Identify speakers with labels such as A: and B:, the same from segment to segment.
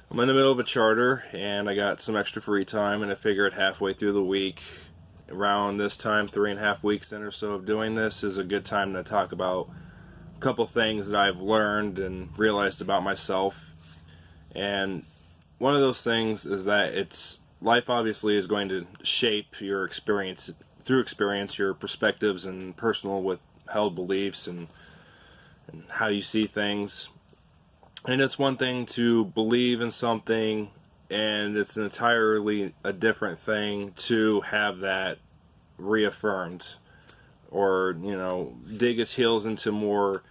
A: I'm in the middle of a charter and I got some extra free time, and I figured halfway through the week, around this time, 3.5 weeks in or so of doing this, is a good time to talk about a couple things that I've learned and realized about myself. And one of those things is that it's life obviously is going to shape your experience through experience, your perspectives and personal withheld beliefs and how you see things. And it's one thing to believe in something, and it's an entirely a different thing to have that reaffirmed, or dig its heels into more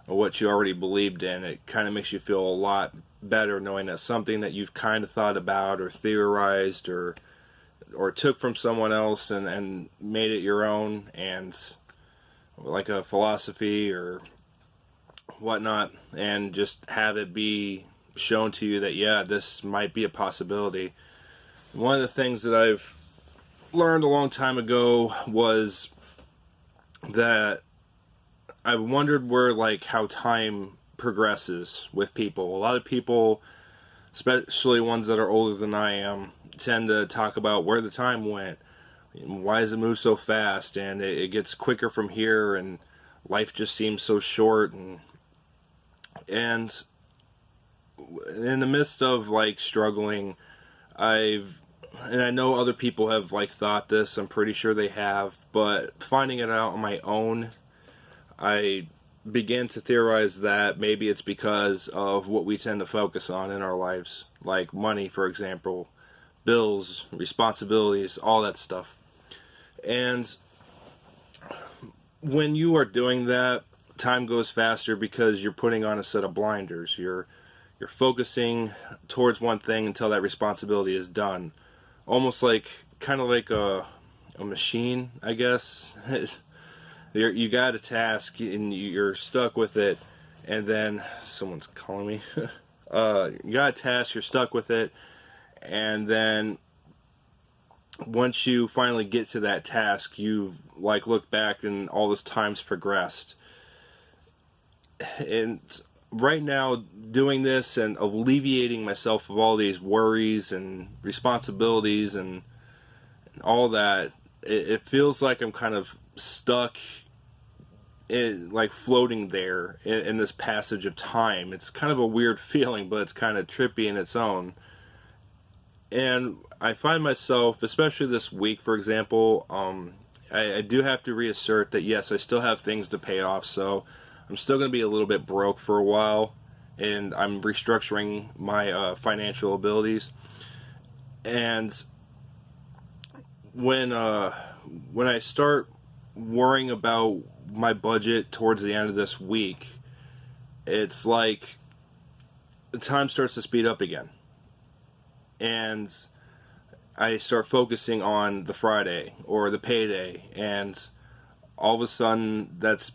A: of what you already believed in. It kind of makes you feel a lot better knowing that something that you've kind of thought about or theorized or took from someone else and made it your own, and like a philosophy or whatnot, and just have it be shown to you that, yeah, this might be a possibility. One of the things that I've learned a long time ago was that I wondered where, like, how time progresses with people. A lot of people, especially ones that are older than I am, tend to talk about where the time went. Why does it move so fast? And it gets quicker from here, and life just seems so short. And in the midst of like struggling, and I know other people have like thought this, I'm pretty sure they have, but finding it out on my own, I began to theorize that maybe it's because of what we tend to focus on in our lives, like money, for example, bills, responsibilities, all that stuff. And when you are doing that, time goes faster because you're putting on a set of blinders. You're focusing towards one thing until that responsibility is done. Almost like, kind of like a machine, I guess. You got a task and you're stuck with it, and then someone's calling me. You got a task, you're stuck with it, and then once you finally get to that task, you like look back and all this time's progressed. And right now, doing this and alleviating myself of all these worries and responsibilities and all that, it feels like I'm kind of stuck like floating there in this passage of time. It's kind of a weird feeling, but it's kind of trippy in its own. And I find myself, especially this week, for example, I do have to reassert that yes, I still have things to pay off, so I'm still going to be a little bit broke for a while, and I'm restructuring my financial abilities. And when I start worrying about my budget towards the end of this week, it's like the time starts to speed up again, and I start focusing on the Friday or the payday, and all of a sudden that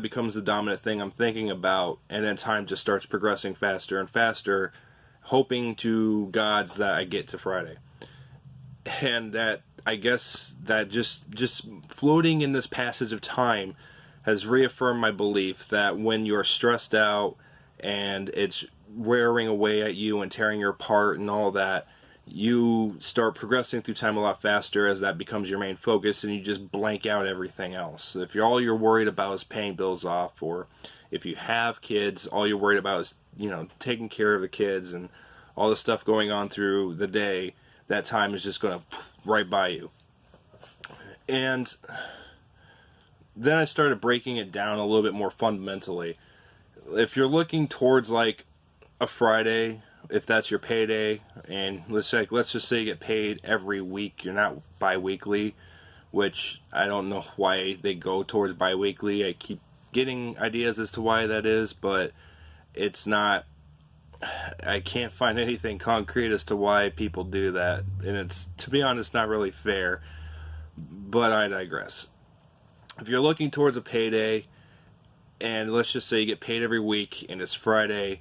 A: becomes the dominant thing I'm thinking about, and then time just starts progressing faster and faster, hoping to gods that I get to Friday. And that, I guess, that just floating in this passage of time has reaffirmed my belief that when you're stressed out and it's wearing away at you and tearing you apart and all that, you start progressing through time a lot faster as that becomes your main focus, and you just blank out everything else. If all you're worried about is paying bills off, or if you have kids, all you're worried about is taking care of the kids and all the stuff going on through the day, that time is just going to right by you. And then I started breaking it down a little bit more fundamentally. If you're looking towards like a Friday, if that's your payday, and let's just say you get paid every week, you're not bi-weekly, which I don't know why they go towards bi-weekly. I keep getting ideas as to why that is, but it's not, I can't find anything concrete as to why people do that, and it's, to be honest, not really fair, but I digress. If you're looking towards a payday, and let's just say you get paid every week and it's Friday,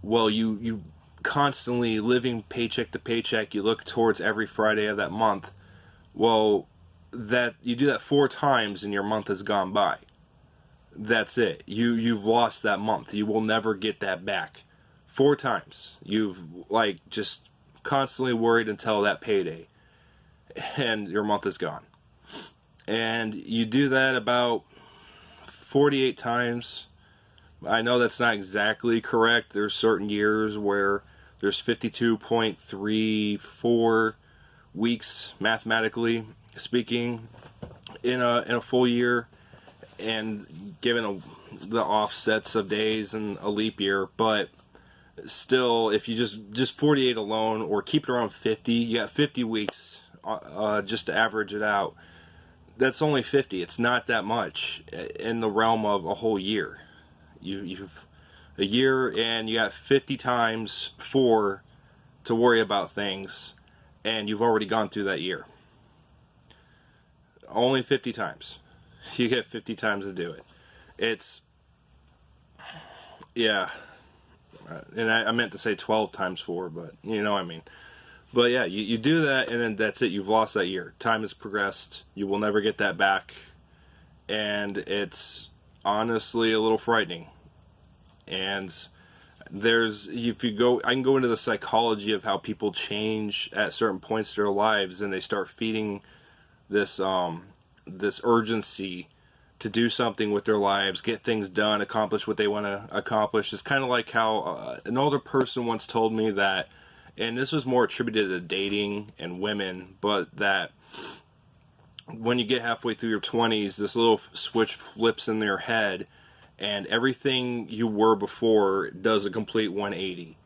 A: well, you constantly living paycheck to paycheck, you look towards every Friday of that month. Well, that you do that 4 times and your month has gone by. That's it. You've lost that month. You will never get that back 4 times you've like just constantly worried until that payday and your month is gone. And you do that about 48 times. I know that's not exactly correct. There's certain years where there's 52.34 weeks, mathematically speaking, in a full year, and given the offsets of days and a leap year. But still, if you just 48 alone, or keep it around 50, you got 50 weeks just to average it out. That's only 50. It's not that much in the realm of a whole year. You've a year, and you got 50 times 4 to worry about things, and you've already gone through that year. Only 50 times. You get 50 times to do it. It's, yeah. And I meant to say 12 times 4, but you know what I mean. But yeah, you do that, and then that's it. You've lost that year. Time has progressed. You will never get that back. And it's honestly a little frightening. And if you go, I can go into the psychology of how people change at certain points in their lives, and they start feeding this urgency to do something with their lives, get things done, accomplish what they want to accomplish. It's kind of like how an older person once told me that, and this was more attributed to dating and women, but that when you get halfway through your 20s, this little switch flips in your head, and everything you were before does a complete 180.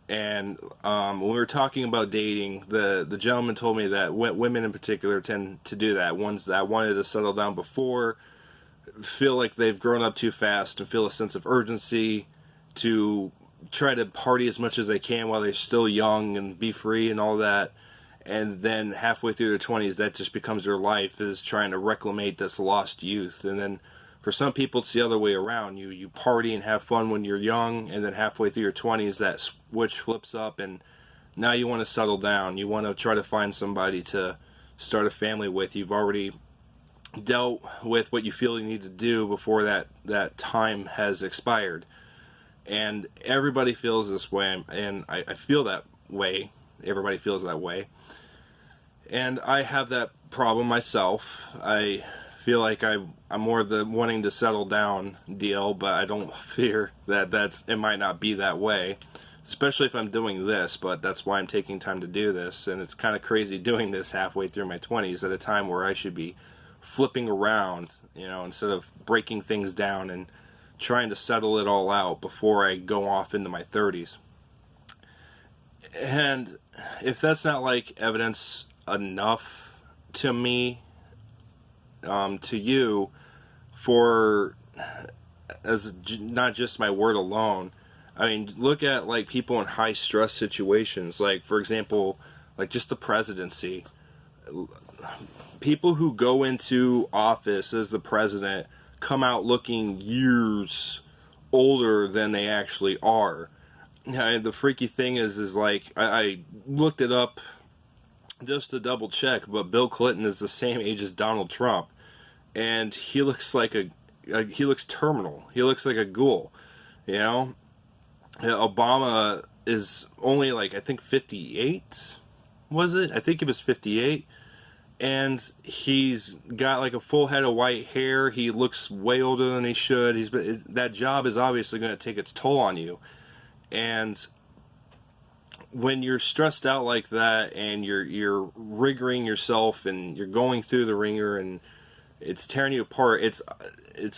A: And when we were talking about dating, the gentleman told me that women in particular tend to do that. Ones that wanted to settle down before feel like they've grown up too fast and feel a sense of urgency to try to party as much as they can while they're still young and be free and all that. And then halfway through their 20s, that just becomes their life, is trying to reclaim this lost youth. And then for some people, it's the other way around. You party and have fun when you're young, and then halfway through your 20s, that switch flips up, and now you want to settle down. You want to try to find somebody to start a family with. You've already dealt with what you feel you need to do before that time has expired. And everybody feels this way, and I feel that way. Everybody feels that way. And I have that problem myself. I feel like I'm more of the wanting to settle down deal, but I don't fear that it might not be that way, especially if I'm doing this. But that's why I'm taking time to do this, and it's kind of crazy doing this halfway through my 20s at a time where I should be flipping around, instead of breaking things down and trying to settle it all out before I go off into my 30s. And if that's not like evidence enough to me, to you, for as not just my word alone. I mean, look at like people in high stress situations, like for example, like just the presidency. People who go into office as the president come out looking years older than they actually are. The freaky thing is like I looked it up just to double check, but Bill Clinton is the same age as Donald Trump, and he looks like he looks terminal. He looks like a ghoul, Obama is only like, I think 58, was it? I think it was 58, and he's got like a full head of white hair. He looks way older than he should. That job is obviously going to take its toll on you, and when you're stressed out like that, and you're riggering yourself, and you're going through the ringer, and it's tearing you apart, it's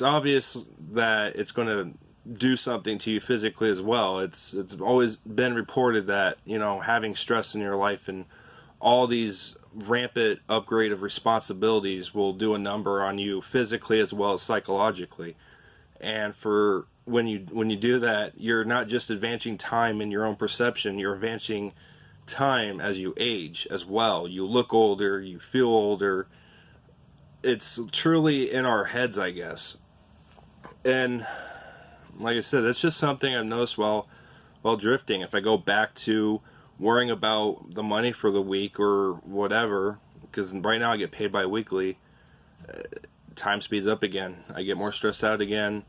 A: obvious that it's going to do something to you physically as well. It's always been reported that having stress in your life and all these rampant upgrade of responsibilities will do a number on you physically as well as psychologically. And for when you do that, you're not just advancing time in your own perception, you're advancing time as you age as well. You look older, you feel older. It's truly in our heads, I guess. And like I said, that's just something I've noticed while drifting. If I go back to worrying about the money for the week or whatever, because right now I get paid bi-weekly, time speeds up again. I get more stressed out again.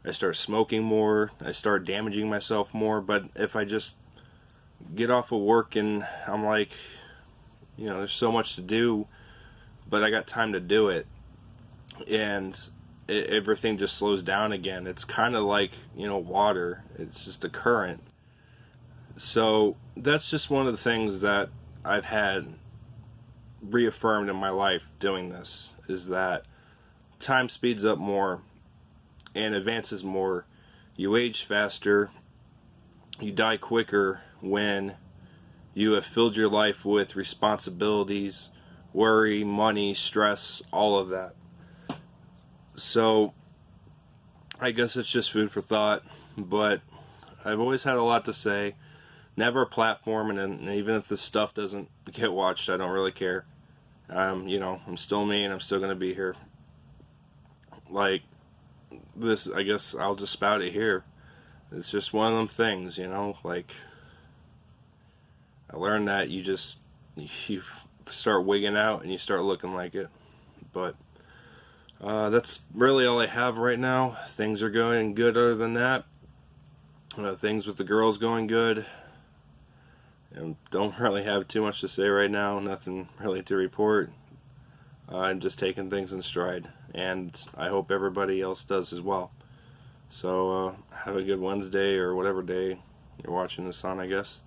A: I start smoking more, I start damaging myself more. But if I just get off of work and I'm like, there's so much to do, but I got time to do it, and everything just slows down again. It's kind of like, water. It's just a current. So that's just one of the things that I've had reaffirmed in my life doing this, is that time speeds up more and advances more. You age faster, you die quicker when you have filled your life with responsibilities, worry, money, stress, all of that. So I guess it's just food for thought, but I've always had a lot to say. Never a platform, and even if this stuff doesn't get watched, I don't really care. I'm still me, and I'm still going to be here. Like, this, I guess I'll just spout it here. It's just one of them things, like, I learned that you start wigging out and you start looking like it. But that's really all I have right now. Things are going good other than that. Things with the girls going good. And don't really have too much to say right now. Nothing really to report. I'm just taking things in stride, and I hope everybody else does as well. So have a good Wednesday or whatever day you're watching this on, I guess.